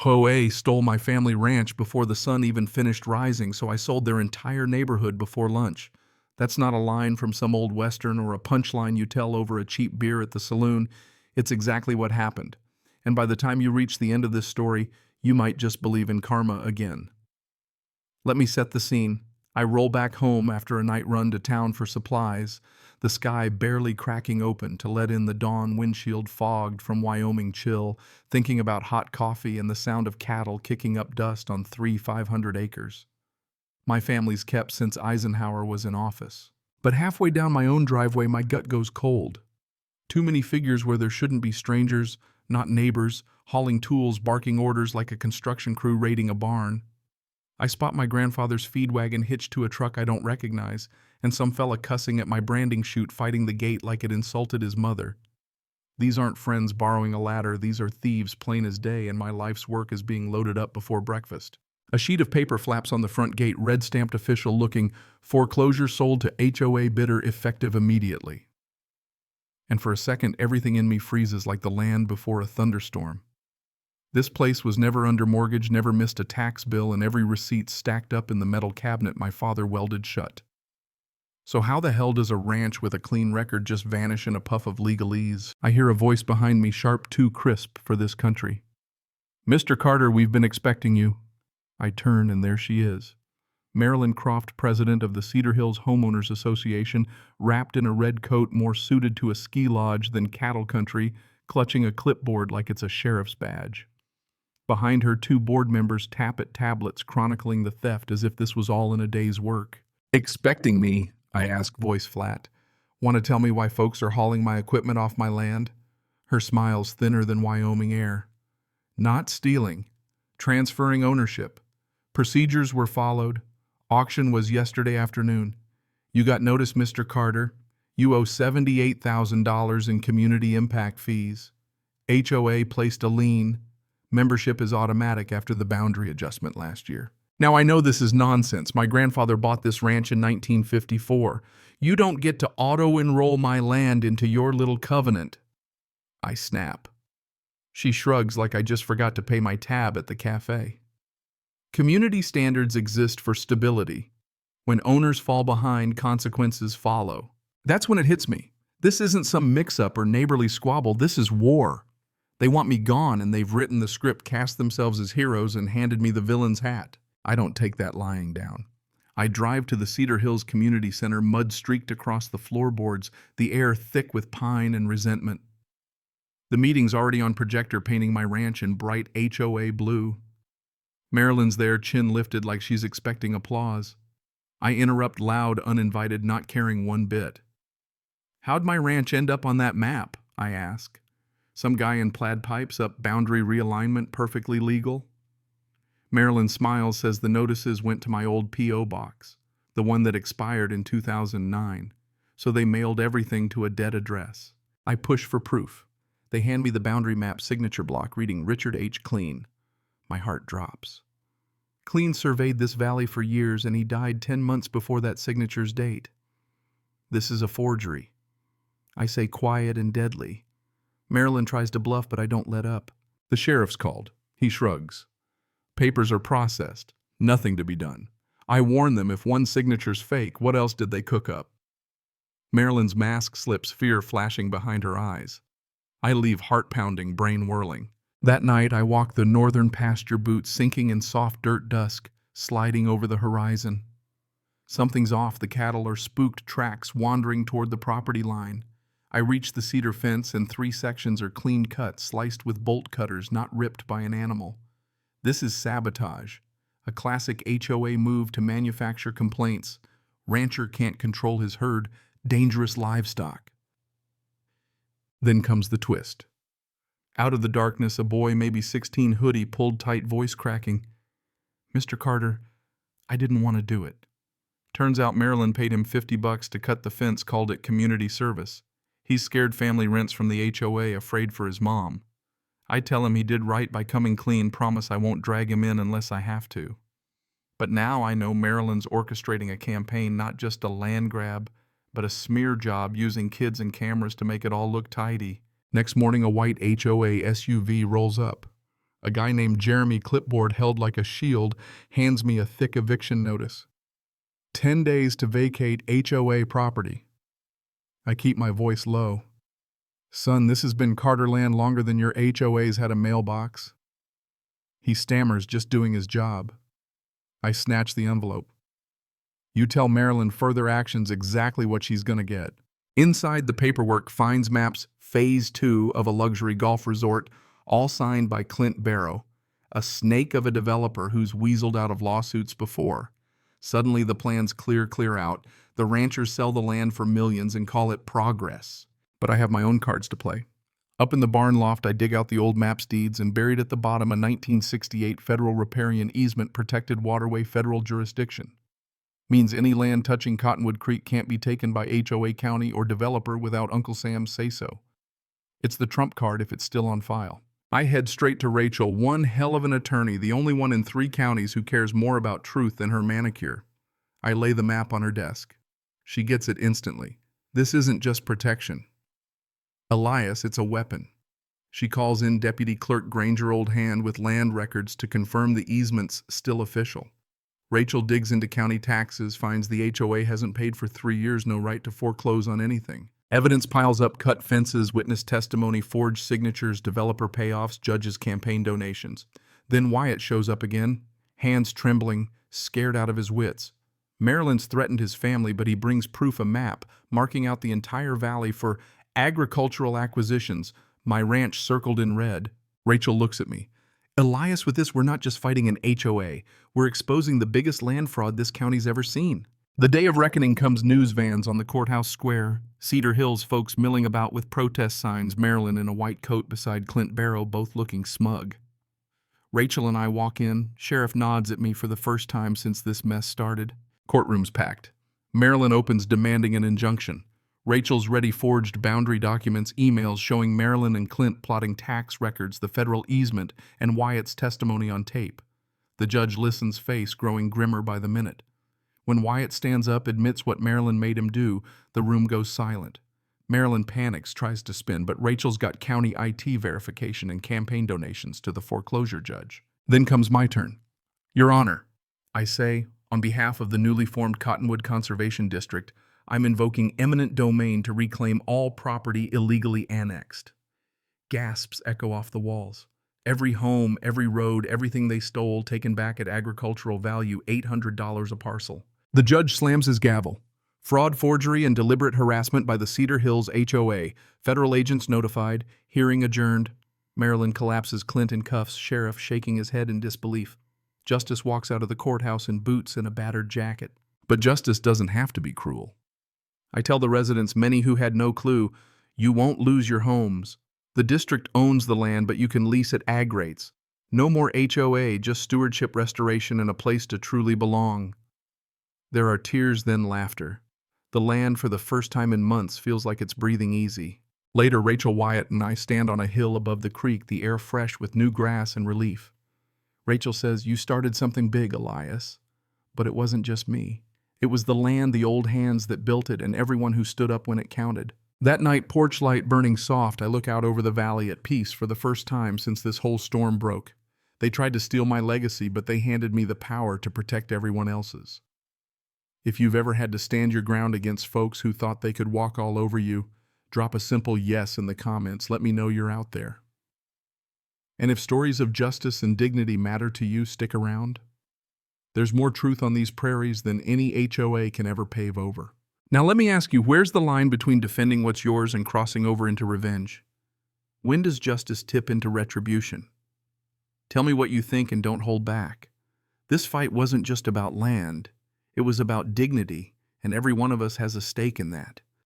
HOA stole my family ranch before the sun even finished rising, so I sold their entire neighborhood before lunch. That's not a line from some old western or a punchline you tell over a cheap beer at the saloon. It's exactly what happened. And by the time you reach the end of this story, you might just believe in karma again. Let me set the scene. I roll back home after a night run to town for supplies, the sky barely cracking open to let in the dawn windshield fogged from Wyoming chill, thinking about hot coffee and the sound of cattle kicking up dust on 500 acres. My family's kept since Eisenhower was in office. But halfway down my own driveway, my gut goes cold. Too many figures where there shouldn't be strangers, not neighbors, hauling tools, barking orders like a construction crew raiding a barn. I spot my grandfather's feed wagon hitched to a truck I don't recognize, and some fella cussing at my branding chute fighting the gate like it insulted his mother. These aren't friends borrowing a ladder, these are thieves plain as day, and my life's work is being loaded up before breakfast. A sheet of paper flaps on the front gate, red-stamped official looking, foreclosure sold to HOA bidder effective immediately. And for a second, everything in me freezes like the land before a thunderstorm. This place was never under mortgage, never missed a tax bill, and every receipt stacked up in the metal cabinet my father welded shut. So how the hell does a ranch with a clean record just vanish in a puff of legalese? I hear a voice behind me, sharp, too crisp for this country. "Mr. Carter, we've been expecting you." I turn, and there she is. Marilyn Croft, president of the Cedar Hills Homeowners Association, wrapped in a red coat more suited to a ski lodge than cattle country, clutching a clipboard like it's a sheriff's badge. Behind her, 2 board members tap at tablets chronicling the theft as if this was all in a day's work. "Expecting me?" I ask, voice flat. "Want to tell me why folks are hauling my equipment off my land?" Her smile's thinner than Wyoming air. "Not stealing. Transferring ownership. Procedures were followed. Auction was yesterday afternoon. You got notice, Mr. Carter. You owe $78,000 in community impact fees. HOA placed a lien. Membership is automatic after the boundary adjustment last year." Now, I know this is nonsense. My grandfather bought this ranch in 1954. You don't get to auto-enroll my land into your little covenant. I snap. She shrugs like I just forgot to pay my tab at the cafe. Community standards exist for stability. When owners fall behind, consequences follow. That's when it hits me. This isn't some mix-up or neighborly squabble. This is war. They want me gone, and they've written the script, cast themselves as heroes, and handed me the villain's hat. I don't take that lying down. I drive to the Cedar Hills Community Center, mud streaked across the floorboards, the air thick with pine and resentment. The meeting's already on projector, painting my ranch in bright HOA blue. Marilyn's there, chin lifted like she's expecting applause. I interrupt loud, uninvited, not caring one bit. "How'd my ranch end up on that map?" I ask. Some guy in plaid pipes up boundary realignment, perfectly legal. Marilyn smiles, says the notices went to my old P.O. box, the one that expired in 2009, so they mailed everything to a dead address. I push for proof. They hand me the boundary map signature block reading Richard H. Clean. My heart drops. Clean surveyed this valley for years, and he died 10 months before that signature's date. This is a forgery. I say quiet and deadly. Marilyn tries to bluff, but I don't let up. The sheriff's called. He shrugs. Papers are processed. Nothing to be done. I warn them, if one signature's fake, what else did they cook up? Marilyn's mask slips, fear flashing behind her eyes. I leave, heart pounding, brain whirling. That night I walk the northern pasture boots, sinking in soft dirt dusk, sliding over the horizon. Something's off. The cattle are spooked tracks wandering toward the property line. I reach the cedar fence, and 3 sections are clean cut, sliced with bolt cutters, not ripped by an animal. This is sabotage, a classic HOA move to manufacture complaints. Rancher can't control his herd, dangerous livestock. Then comes the twist. Out of the darkness, a boy, maybe 16, hoodie pulled tight, voice cracking. "Mr. Carter, I didn't want to do it." Turns out Marilyn paid him $50 to cut the fence, called it community service. He's scared family rents from the HOA, afraid for his mom. I tell him he did right by coming clean, promise I won't drag him in unless I have to. But now I know Marilyn's orchestrating a campaign, not just a land grab, but a smear job, using kids and cameras to make it all look tidy. Next morning, a white HOA SUV rolls up. A guy named Jeremy, clipboard held like a shield, hands me a thick eviction notice. 10 days to vacate HOA property. I keep my voice low. Son, this has been Carterland longer than your HOA's had a mailbox. He stammers, just doing his job. I snatch the envelope. You tell Marilyn further action's exactly what she's gonna get. Inside the paperwork finds maps Phase 2 of a luxury golf resort, all signed by Clint Barrow, a snake of a developer who's weaseled out of lawsuits before. Suddenly the plans clear out. The ranchers sell the land for millions and call it progress. But I have my own cards to play. Up in the barn loft, I dig out the old maps deeds and buried at the bottom a 1968 federal riparian easement protected waterway federal jurisdiction. Means any land touching Cottonwood Creek can't be taken by HOA county or developer without Uncle Sam's say-so. It's the trump card if it's still on file. I head straight to Rachel, one hell of an attorney, the only one in 3 counties who cares more about truth than her manicure. I lay the map on her desk. She gets it instantly. This isn't just protection. Elias, it's a weapon. She calls in Deputy Clerk Granger Old Hand with land records to confirm the easement's still official. Rachel digs into county taxes, finds the HOA hasn't paid for 3 years, no right to foreclose on anything. Evidence piles up: cut fences, witness testimony, forged signatures, developer payoffs, judges' campaign donations. Then Wyatt shows up again, hands trembling, scared out of his wits. Marilyn's threatened his family, but he brings proof, a map marking out the entire valley for agricultural acquisitions, my ranch circled in red. Rachel looks at me. Elias, with this, we're not just fighting an HOA. We're exposing the biggest land fraud this county's ever seen. The day of reckoning comes. News vans on the courthouse square, Cedar Hills folks milling about with protest signs, Marilyn in a white coat beside Clint Barrow, both looking smug. Rachel and I walk in. Sheriff nods at me for the first time since this mess started. Courtroom's packed. Marilyn opens, demanding an injunction. Rachel's ready forged boundary documents, emails showing Marilyn and Clint plotting tax records, the federal easement, and Wyatt's testimony on tape. The judge listens, face growing grimmer by the minute. When Wyatt stands up, admits what Marilyn made him do, the room goes silent. Marilyn panics, tries to spin, but Rachel's got county IT verification and campaign donations to the foreclosure judge. Then comes my turn. Your Honor, I say, on behalf of the newly formed Cottonwood Conservation District, I'm invoking eminent domain to reclaim all property illegally annexed. Gasps echo off the walls. Every home, every road, everything they stole taken back at agricultural value, $800 a parcel. The judge slams his gavel. Fraud, forgery, and deliberate harassment by the Cedar Hills HOA. Federal agents notified. Hearing adjourned. Marilyn collapses, Clint in cuffs, sheriff shaking his head in disbelief. Justice walks out of the courthouse in boots and a battered jacket. But justice doesn't have to be cruel. I tell the residents, many who had no clue, you won't lose your homes. The district owns the land, but you can lease at ag rates. No more HOA, just stewardship, restoration, and a place to truly belong. There are tears, then laughter. The land, for the first time in months, feels like it's breathing easy. Later, Rachel, Wyatt, and I stand on a hill above the creek, the air fresh with new grass and relief. Rachel says, you started something big, Elias. But it wasn't just me. It was the land, the old hands that built it, and everyone who stood up when it counted. That night, porch light burning soft, I look out over the valley at peace for the first time since this whole storm broke. They tried to steal my legacy, but they handed me the power to protect everyone else's. If you've ever had to stand your ground against folks who thought they could walk all over you, drop a simple yes in the comments. Let me know you're out there. And if stories of justice and dignity matter to you, stick around. There's more truth on these prairies than any HOA can ever pave over. Now let me ask you, where's the line between defending what's yours and crossing over into revenge? When does justice tip into retribution? Tell me what you think and don't hold back. This fight wasn't just about land. It was about dignity, and every one of us has a stake in that.